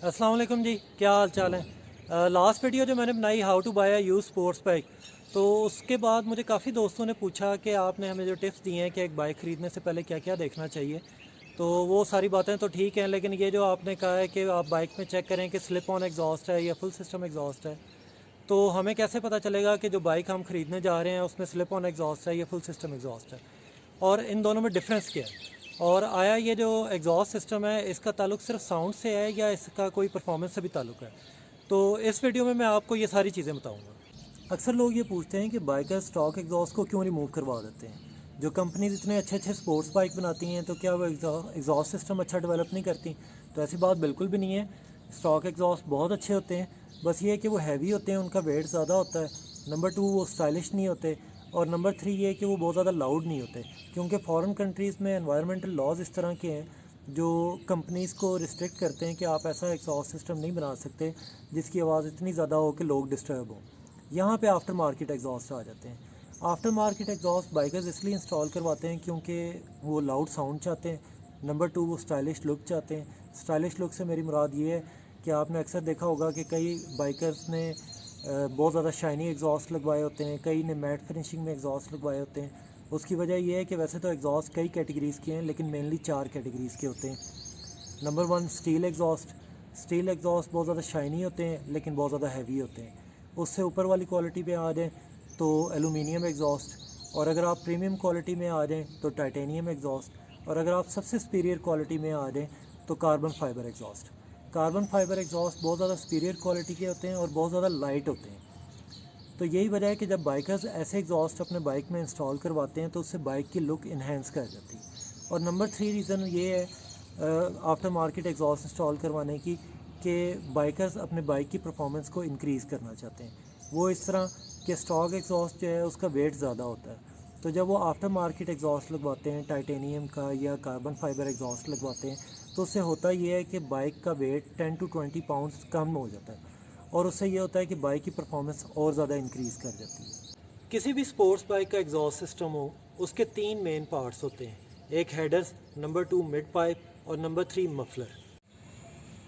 अस्सलाम वालेकुम जी, क्या हाल चाल है। लास्ट वीडियो जो मैंने बनाई how to buy a use sports bike, तो उसके बाद मुझे काफ़ी दोस्तों ने पूछा कि आपने हमें जो टिप्स दिए हैं कि एक बाइक ख़रीदने से पहले क्या क्या देखना चाहिए। तो वो सारी बातें तो ठीक हैं, लेकिन ये जो आपने कहा है कि आप बाइक में चेक करें कि स्लिप ऑन एग्जॉस्ट है या फुल सिस्टम एग्जॉस्ट है, तो हमें कैसे पता चलेगा कि जो बाइक हम ख़रीदने जा रहे हैं उसमें स्लिप ऑन एग्जॉस्ट है या फुल सिस्टम एग्जॉस्ट है, और इन दोनों में डिफरेंस क्या है, और आया ये जो एग्जॉस्ट सिस्टम है इसका ताल्लुक सिर्फ साउंड से है या इसका कोई परफॉर्मेंस से भी ताल्लुक है। तो इस वीडियो में मैं आपको ये सारी चीज़ें बताऊंगा। अक्सर लोग ये पूछते हैं कि बाइकर स्टॉक एग्जॉस्ट को क्यों रिमूव करवा देते हैं। जो कंपनीज इतने अच्छे अच्छे स्पोर्ट्स बाइक बनाती हैं तो क्या वो एग्जॉस्ट सिस्टम अच्छा डेवलप नहीं करती? तो ऐसी बात बिल्कुल भी नहीं है। स्टॉक एग्जॉस्ट बहुत अच्छे होते हैं, बस ये है कि वो हैवी होते हैं, उनका वेट ज़्यादा होता है। नंबर 2, वो स्टाइलिश नहीं होते। और नंबर 3 ये है कि वो बहुत ज़्यादा लाउड नहीं होते, क्योंकि फॉरेन कंट्रीज़ में एनवायरमेंटल लॉज इस तरह के हैं जो कंपनीज़ को रिस्ट्रिक्ट करते हैं कि आप ऐसा एग्जॉस्ट सिस्टम नहीं बना सकते जिसकी आवाज़ इतनी ज़्यादा हो कि लोग डिस्टर्ब हों। यहाँ पे आफ्टर मार्केट एग्जॉस्ट आ जाते हैं। आफ्टर मार्केट एग्जॉस्ट बाइकर्स इसलिए इंस्टॉल करवाते हैं क्योंकि वो लाउड साउंड चाहते हैं। नंबर 2, वो स्टाइलिश लुक चाहते हैं। स्टाइलिश लुक से मेरी मुराद ये है कि आपने अक्सर देखा होगा कि कई बाइकर्स ने बहुत ज़्यादा शाइनी एग्जॉस्ट लगवाए होते हैं, कई ने मैट फिनिशिंग में एग्जॉस्ट लगवाए होते हैं। उसकी वजह यह है कि वैसे तो एग्जॉस्ट कई कैटेगरीज़ के हैं, लेकिन मेनली 4 कैटेगरीज़ के होते हैं। Number 1, steel exhaust. Steel exhaust बहुत ज़्यादा शाइनी होते हैं लेकिन बहुत ज़्यादा हैवी होते हैं। उससे ऊपर वाली क्वालिटी पे आ जाएँ तो एलुमिनियम एग्जॉस्ट, और अगर आप प्रीमियम क्वालिटी में आ जाएँ तो टाइटेनियम एग्जॉस्ट, और अगर आप सबसे सुपीरियर क्वालिटी में आ जाएँ तो carbon fibre exhaust. Carbon fibre exhaust बहुत ज़्यादा सुपीरियर क्वालिटी के होते हैं और बहुत ज़्यादा लाइट होते हैं। तो यही वजह है कि जब बाइकर्स ऐसे एग्जॉस्ट अपने बाइक में इंस्टॉल करवाते हैं तो उससे बाइक की लुक इन्हेंस कर जाती है। और नंबर 3 रीज़न ये है आफ्टर मार्केट एग्जॉस्ट इंस्टॉल करवाने की, कि बाइकर्स अपने बाइक की परफॉर्मेंस को इंक्रीज़ करना चाहते हैं। वो इस तरह कि स्टॉक एग्जॉस्ट जो है उसका वेट ज़्यादा होता है, तो जब वो आफ्टर मार्केट एग्जॉस्ट लगवाते हैं, टाइटेनियम का या कार्बन फाइबर एग्जॉस्ट लगवाते हैं, तो उससे होता ये है कि बाइक का वेट 10 to 20 पाउंड्स कम हो जाता है, और उससे ये होता है कि बाइक की परफॉर्मेंस और ज़्यादा इंक्रीज़ कर जाती है। किसी भी स्पोर्ट्स बाइक का एग्जॉस्ट सिस्टम हो, उसके 3 मेन पार्ट्स होते हैं। एक हेडर्स, नंबर 2 मिड पाइप, और नंबर 3 मफलर।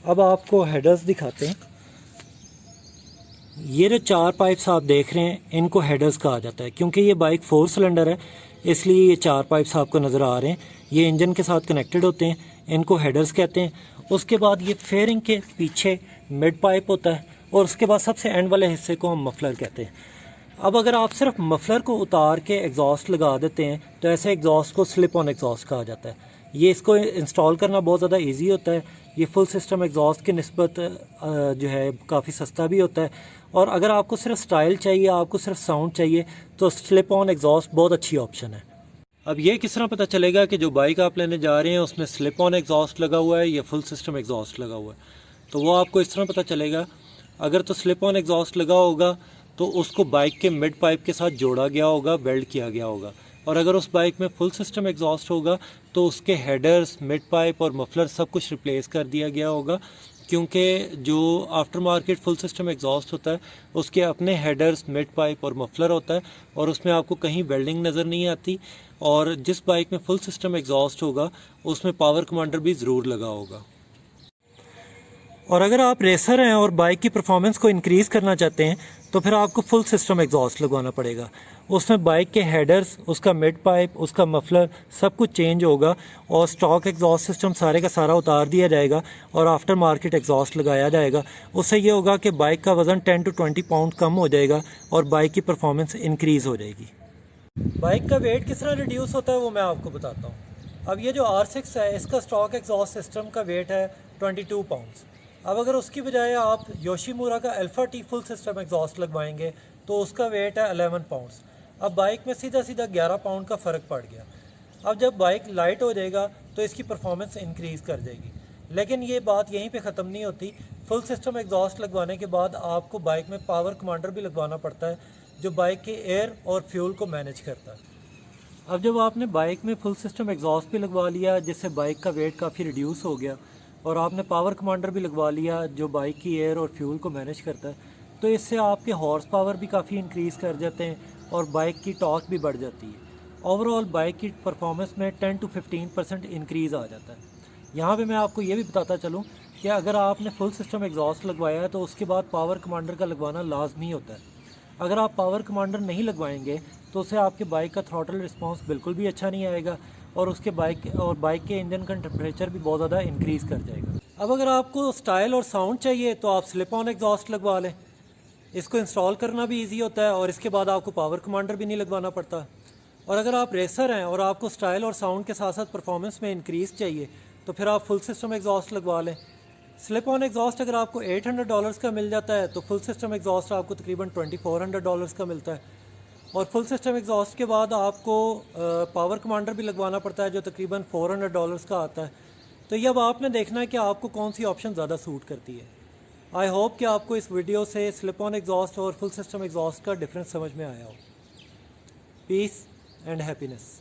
अब आपको हेडर्स दिखाते हैं। ये जो 4 पाइप्स आप देख रहे हैं इनको हेडर्स कहा जाता है, क्योंकि ये बाइक 4 सिलेंडर है इसलिए ये 4 पाइप्स आपको नज़र आ रहे हैं। ये इंजन के साथ कनेक्टेड होते हैं, इनको हेडर्स कहते हैं। उसके बाद ये फेयरिंग के पीछे मिड पाइप होता है, और उसके बाद सबसे एंड वाले हिस्से को हम मफलर कहते हैं। अब अगर आप सिर्फ मफलर को उतार के एग्जॉस्ट लगा देते हैं तो ऐसे एग्जॉस्ट को स्लिप ऑन एग्जॉस्ट कहा जाता है। ये इसको इंस्टॉल करना बहुत ज़्यादा इजी होता है। ये फुल सिस्टम एग्जॉस्ट की निस्बत जो है काफ़ी सस्ता भी होता है, और अगर आपको सिर्फ स्टाइल चाहिए, आपको सिर्फ साउंड चाहिए, तो स्लिप ऑन एग्जॉस्ट बहुत अच्छी ऑप्शन है। अब ये किस तरह पता चलेगा कि जो बाइक आप लेने जा रहे हैं उसमें स्लिप ऑन एग्जॉस्ट लगा हुआ है या फुल सिस्टम एग्जॉस्ट लगा हुआ है? तो वो आपको इस तरह पता चलेगा। अगर तो स्लिप ऑन एग्जॉस्ट लगा होगा तो उसको बाइक के मिड पाइप के साथ जोड़ा गया होगा, वेल्ड किया गया होगा। और अगर उस बाइक में फुल सिस्टम एग्जॉस्ट होगा तो उसके हेडर्स, मिड पाइप और मफलर सब कुछ रिप्लेस कर दिया गया होगा, क्योंकि जो after market full system exhaust होता है उसके अपने हेडर्स, मिड पाइप और मफलर होता है, और उसमें आपको कहीं वेल्डिंग नज़र नहीं आती। और जिस बाइक में फुल सिस्टम एग्जॉस्ट होगा उसमें पावर कमांडर भी ज़रूर लगा होगा। और अगर आप रेसर हैं और बाइक की परफॉर्मेंस को इंक्रीज़ करना चाहते हैं तो फिर आपको फुल सिस्टम एग्जॉस्ट लगवाना पड़ेगा। उसमें बाइक के हेडर्स, उसका मिड पाइप, उसका मफलर सब कुछ चेंज होगा, और स्टॉक एग्जॉस्ट सिस्टम सारे का सारा उतार दिया जाएगा और आफ्टर मार्केट एग्जॉस्ट लगाया जाएगा। उससे ये होगा कि बाइक का वज़न 10 to 20 पाउंड कम हो जाएगा और बाइक की परफॉर्मेंस इंक्रीज़ हो जाएगी। बाइक का वेट किस तरह रिड्यूस होता है वो मैं आपको बताता हूँ। अब ये जो R6 है इसका स्टॉक एग्जॉस्ट सिस्टम का वेट है 22 पाउंड्स। अब अगर उसकी बजाय आप योशीमुरा का alpha T full system exhaust लगवाएंगे तो उसका वेट है 11 पाउंड्स। अब बाइक में सीधा सीधा 11 पाउंड का फ़र्क पड़ गया। अब जब बाइक लाइट हो जाएगा तो इसकी परफॉर्मेंस इंक्रीज़ कर जाएगी। लेकिन ये बात यहीं पे ख़त्म नहीं होती। फुल सिस्टम एग्जॉस्ट लगवाने के बाद आपको बाइक में पावर कमांडर भी लगवाना पड़ता है, जो बाइक के एयर और फ्यूल को मैनेज करता है। अब जब आपने बाइक में फुल सिस्टम एग्जॉस्ट भी लगवा लिया जिससे बाइक का वेट काफ़ी रिड्यूस हो गया, और आपने पावर कमांडर भी लगवा लिया जो बाइक की एयर और फ्यूल को मैनेज करता है, तो इससे आपके हॉर्स पावर भी काफ़ी इंक्रीज़ कर जाते हैं और बाइक की टॉर्क भी बढ़ जाती है। ओवरऑल बाइक की परफॉर्मेंस में 10 to 15% इंक्रीज़ आ जाता है। यहाँ पे मैं आपको ये भी बताता चलूँ कि अगर आपने फुल सिस्टम एग्जॉस्ट लगवाया है तो उसके बाद पावर कमांडर का लगवाना लाजमी होता है। अगर आप पावर कमांडर नहीं लगवाएंगे तो उससे आपके बाइक का थ्रॉटल रिस्पांस बिल्कुल भी अच्छा नहीं आएगा और उसके बाइक के इंजन का टेम्परेचर भी बहुत ज़्यादा इंक्रीज़ कर जाएगा। अब अगर आपको स्टाइल और साउंड चाहिए तो आप स्लिप ऑन एग्जॉस्ट लगवा लें। इसको इंस्टॉल करना भी ईजी होता है और इसके बाद आपको पावर कमांडर भी नहीं लगवाना पड़ता। और अगर आप रेसर हैं और आपको स्टाइल और साउंड के साथ साथ परफॉर्मेंस में इंक्रीज़ चाहिए तो फिर आप फुल सिस्टम एग्जॉस्ट लगवा लें। स्लिप ऑन एग्जॉस्ट अगर आपको $800 का मिल जाता है तो फुल सिस्टम एग्जॉस्ट आपको तकरीबन $2400 का मिलता है। और फुल सिस्टम एग्जॉस्ट के बाद आपको पावर कमांडर भी लगवाना पड़ता है जो तकरीबन $400 का आता है। तो ये अब आपने देखना है कि आपको कौन सी ऑप्शन ज़्यादा सूट करती है। आई होप कि आपको इस वीडियो से स्लिप ऑन एग्जॉस्ट और फुल सिस्टम एग्जॉस्ट का डिफरेंस समझ में आया हो। Peace and happiness.